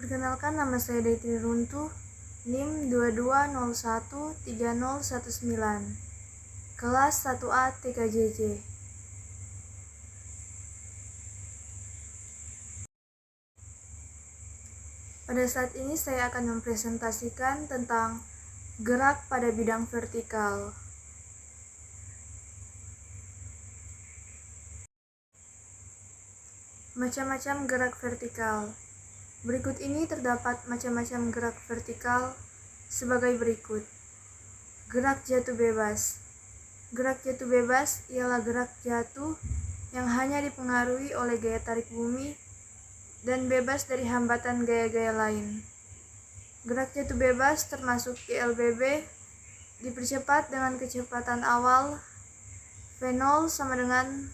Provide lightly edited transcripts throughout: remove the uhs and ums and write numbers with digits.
Perkenalkan, nama saya Daitri Runtuh, NIM 22013019, kelas 1A TKJJ. Pada saat ini saya akan mempresentasikan tentang gerak pada bidang vertikal. Macam-macam gerak vertikal. Berikut ini terdapat macam-macam gerak vertikal sebagai berikut. Gerak jatuh bebas. Gerak jatuh bebas ialah gerak jatuh yang hanya dipengaruhi oleh gaya tarik bumi dan bebas dari hambatan gaya-gaya lain. Gerak jatuh bebas termasuk GLBB dipercepat dengan kecepatan awal V0 sama dengan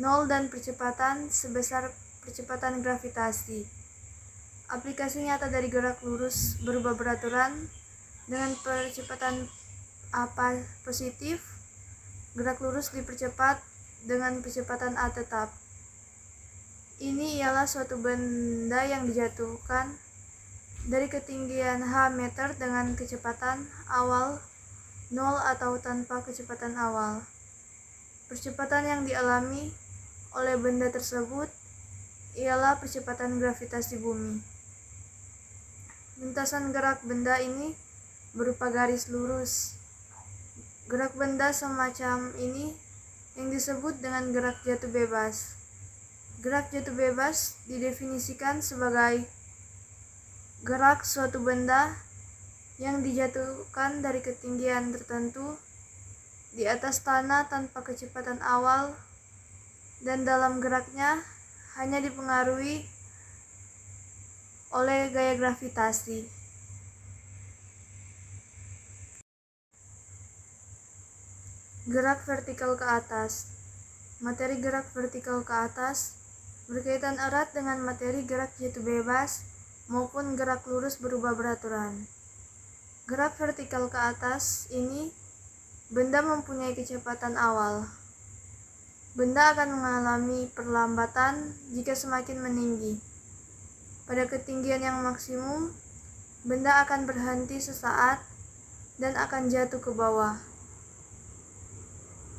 0 dan percepatan sebesar percepatan gravitasi. Aplikasi nyata dari gerak lurus berubah beraturan dengan percepatan A positif. Gerak lurus dipercepat dengan percepatan A tetap. Ini ialah suatu benda yang dijatuhkan dari ketinggian h meter dengan kecepatan awal 0 atau tanpa kecepatan awal. Percepatan yang dialami oleh benda tersebut ialah percepatan gravitasi bumi. Lintasan gerak benda ini berupa garis lurus. Gerak benda semacam ini yang disebut dengan gerak jatuh bebas. Gerak jatuh bebas didefinisikan sebagai gerak suatu benda yang dijatuhkan dari ketinggian tertentu di atas tanah tanpa kecepatan awal dan dalam geraknya hanya dipengaruhi oleh gaya gravitasi. Gerak vertikal ke atas. Materi gerak vertikal ke atas berkaitan erat dengan materi gerak jatuh bebas maupun gerak lurus berubah beraturan. Gerak vertikal ke atas ini, benda mempunyai kecepatan awal. Benda akan mengalami perlambatan jika semakin meninggi. Pada ketinggian yang maksimum, benda akan berhenti sesaat dan akan jatuh ke bawah.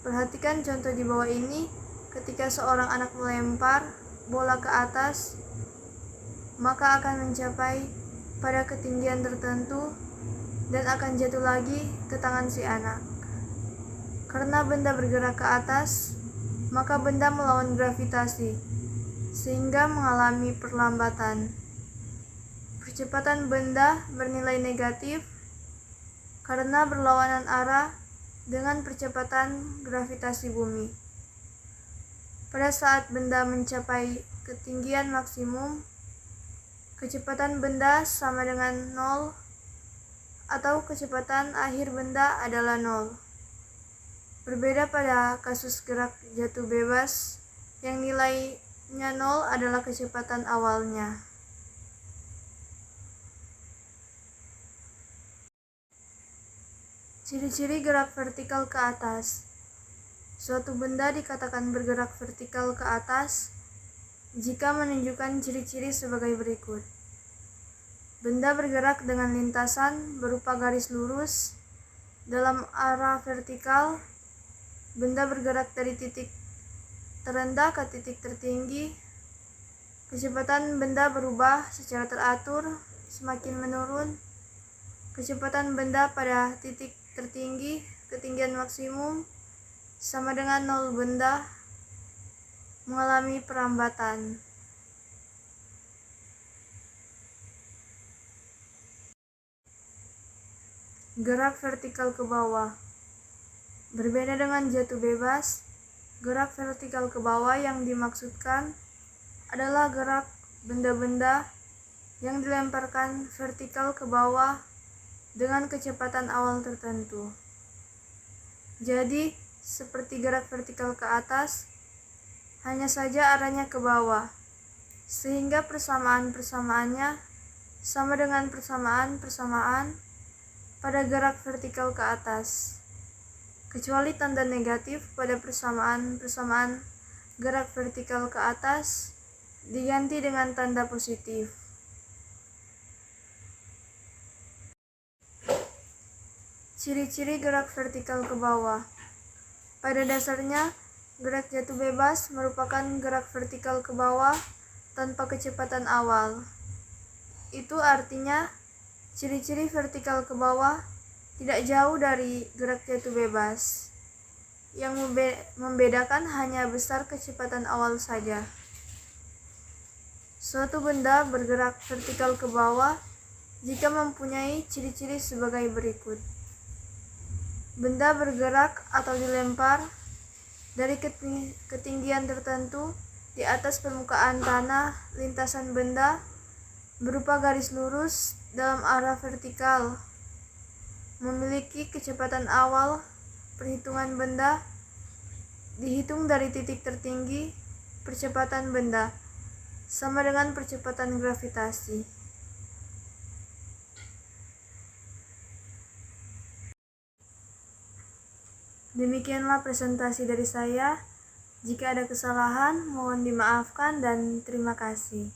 Perhatikan contoh di bawah ini ketika seorang anak melempar bola ke atas, maka akan mencapai pada ketinggian tertentu dan akan jatuh lagi ke tangan si anak. Karena benda bergerak ke atas, maka benda melawan gravitasi, sehingga mengalami perlambatan. Percepatan benda bernilai negatif karena berlawanan arah dengan percepatan gravitasi bumi. Pada saat benda mencapai ketinggian maksimum, kecepatan benda sama dengan 0 atau kecepatan akhir benda adalah 0. Berbeda pada kasus gerak jatuh bebas yang nilainya 0 adalah kecepatan awalnya. Ciri-ciri gerak vertikal ke atas. Suatu benda dikatakan bergerak vertikal ke atas jika menunjukkan ciri-ciri sebagai berikut. Benda bergerak dengan lintasan berupa garis lurus dalam arah vertikal. Benda bergerak dari titik terendah ke titik tertinggi. Kecepatan benda berubah secara teratur semakin menurun. Kecepatan benda pada titik tertinggi, ketinggian maksimum, sama dengan 0. Benda mengalami perlambatan. Gerak vertikal ke bawah. Berbeda dengan jatuh bebas, gerak vertikal ke bawah yang dimaksudkan adalah gerak benda-benda yang dilemparkan vertikal ke bawah dengan kecepatan awal tertentu. Jadi, seperti gerak vertikal ke atas, hanya saja arahnya ke bawah, sehingga persamaan-persamaannya sama dengan persamaan-persamaan pada gerak vertikal ke atas, kecuali tanda negatif pada persamaan-persamaan gerak vertikal ke atas diganti dengan tanda positif. Ciri-ciri gerak vertikal ke bawah. Pada dasarnya, gerak jatuh bebas merupakan gerak vertikal ke bawah tanpa kecepatan awal. Itu artinya, ciri-ciri vertikal ke bawah tidak jauh dari gerak jatuh bebas. Yang membedakan hanya besar kecepatan awal saja. Suatu benda bergerak vertikal ke bawah jika mempunyai ciri-ciri sebagai berikut. Benda bergerak atau dilempar dari ketinggian tertentu di atas permukaan tanah. Lintasan benda berupa garis lurus dalam arah vertikal. Memiliki kecepatan awal. Perhitungan benda dihitung dari titik tertinggi. Percepatan benda sama dengan percepatan gravitasi. Demikianlah presentasi dari saya. Jika ada kesalahan, mohon dimaafkan dan terima kasih.